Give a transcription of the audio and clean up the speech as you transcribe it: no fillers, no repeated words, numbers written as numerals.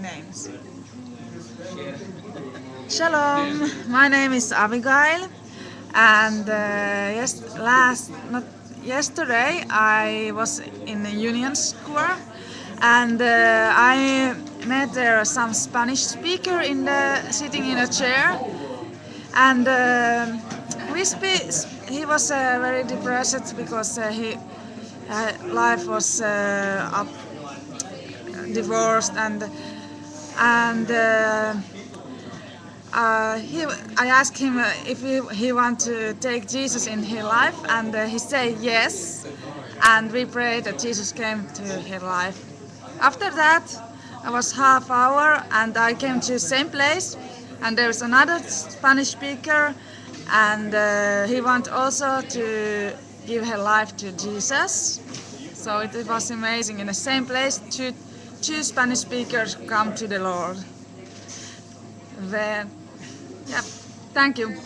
names. Shalom, my name is Abigail, and not yesterday I was in the Union Square, and I met there some Spanish speaker sitting in a chair, and he was very depressed because his life was divorced and I asked him if he want to take Jesus in his life, and he said yes, and we prayed that Jesus came to his life. After that, I was half hour, and I came to the same place, and there was another Spanish speaker, and he want also to give her life to Jesus. So it was amazing. In the same place, two Spanish speakers come to the Lord. Then, yeah, thank you.